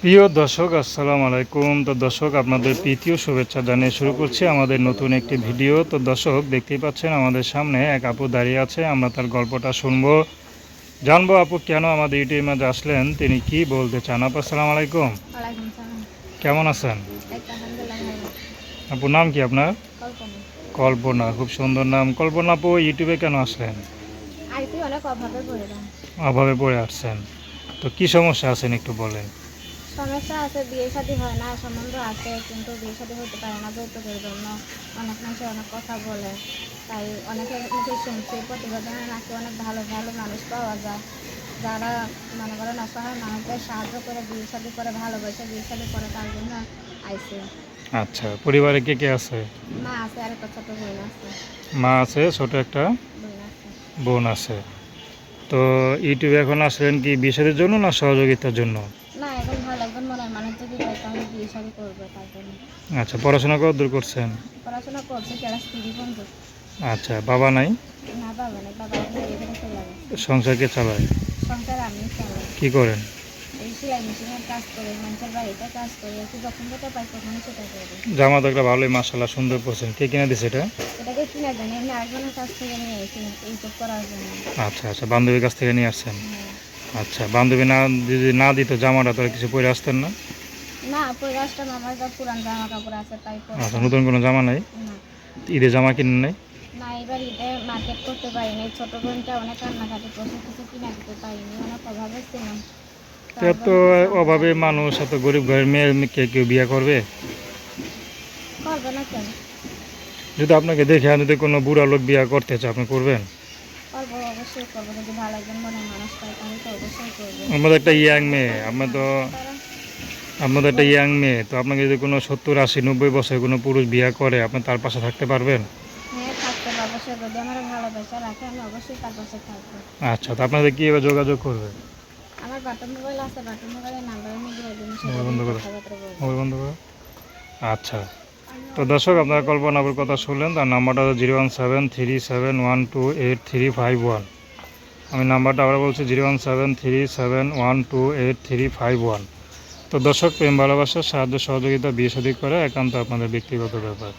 প্রিয় দর্শক আসসালামু আলাইকুম। তো দর্শক আপনাদের প্রীতীয় শুভেচ্ছা জানিয়ে শুরু করছি আমাদের নতুন একটি ভিডিও। তো দর্শক দেখতেই পাচ্ছেন আমাদের সামনে এক আপু দাঁড়িয়ে আছে, আমরা তার গল্পটা শুনবো, জানবো আপু কেন আমাদের ইউটিউবের মাঝে আসলেন, তিনি কি বলতে চান। আপু আসসালামু আলাইকুম, ওয়ালাইকুম সালাম। কেমন আছেন? এই তো আলহামদুলিল্লাহ ভালো। আপুর নাম কি আপনার? কল্পনা। কল্পনা, খুব সুন্দর নাম। কল্পনা আপু ইউটিউবে কেন আসলেন? আইসি অনেক অভাবে পড়লাম। অভাবে পড়ে আসছেন, তো কি সমস্যা আছেন একটু বলেন। সমস্যা আছে, বিয়ে শাদী হয় না, সম্বন্ধ আছে কিন্তু বিয়ে শাদী হতে পারে না যৌতুকের জন্য। অনেক মানুষে অনেক কথা বলে, তাই অনেকের মুখে শুনছি প্রতিবেদনে নাকি অনেক ভালো ভালো মানুষ পাওয়া যায় যারা মনে করেন অসহায় মানুষদের সাহায্য করে বিয়ে শাদী করে, ভালোবাসে বিয়ে শাদী করে, তার জন্য আইসি। আচ্ছা, পরিবারে কে কে আছে? মা আছে আর একটা ছোট বোন আছে। মা আছে, ছোট একটা বোন আছে। বোন আছে। তো ইউটিউবে এখন আসলেন কি বিষয়ের জন্য না সহযোগিতার জন্য? না, এখন ভালো একজন মনের মানুষ যদি পাই তাহলে বিয়ে শাদী করবে তার জন্য। আচ্ছা, পড়াশোনা কতদূর করছেন? পড়াশোনা করছে ক্লাস 3 পর্যন্ত। আচ্ছা, বাবা নাই? না, বাবা নেই, বাবা এখন বিয়ে করে চলে গেছে। সংসারকে চালায়? সংসার আমি চালাই। কি করেন? এই সেলাই মেশিনের কাজ করে, মানুষের বাড়িতে কাজ করে, একটু যখন যেটা পাই তখনই সেটা করি। জামা তো একটা ভালোই মাশাআল্লাহ সুন্দর পরছেন, কে কিনে দিছে এটা? এটাকে কিনা জানি এমনি আরেকজনের কাছ থেকে নিয়ে এসেছি ইউটিউব করার জন্য। আচ্ছা আচ্ছা, বান্ধবীর কাছ থেকে নিয়ে আসছেন। হ্যাঁ। আচ্ছা, বান্ধবী না যদি না দিত জামাটা তো আর কিছু পরে আসতেন না? না, পরে আসতাম, আমার যা পুরান জামা কাপড় আছে তাই আচ্ছা, পরতাম। নতুন কোনো জামা নাই? না। ঈদে জামা কিনেন নাই? না, এবার ঈদে মার্কেট করতে পারিনি, ছোট বোনটা অনেক কান্নাকাটি করছে, কিছু কিনা দিতে পারিনি, অনেক অভাবে ছিলাম। তো এত অভাবে মানুষ, এত গরিব ঘরের মেয়েকে কেউ বিয়ে করবে? করবে না কেন? যদি আপনাকে দেখে আর যদি কোনো বুড়া লোক বিয়ে করতে চায় আপনি করবেন? করবো, অবশ্যই করবো, যদি ভালো একজন মনের মানুষ পাই তাহলে তো অবশ্যই করবো। আমাদের একটা ইয়াং মেয়ে, আপনার তো তারা আপনাদের একটা ইয়াং মেয়ে, তো আপনাকে যদি কোনো 70, 80, 90 বছরের কোনো পুরুষ বিয়ে করে আপনি তার পাশে থাকতে পারবেন? হ্যাঁ, থাকতে হবে অবশ্যই, যদি আমার ভালোবাসা রাখে আমি অবশ্যই তার পাশে থাকবো। আচ্ছা, তো আপনাদের কীভাবে যোগাযোগ করবে? আমার বাটন মোবাইল আছে, বাটন মোবাইলের নাম্বার আমি দিয়ে দিন, সেটা মোবাইল বন্ধ দিয়ে করো, কথাবার্তা বলবো। মোবাইল বন্ধ করো। আচ্ছা, তো দর্শক আপনারা কল্পনাপুর কথা শুনলেন, তার নাম্বারটা 01737128351। আমি নাম্বারটা আবার বলছি 01737128351। তো দর্শক, প্রেম ভালোবাসা সাহায্য সহযোগিতা বিয়ে শাদী করে একান্ত আপনাদের ব্যক্তিগত ব্যাপার।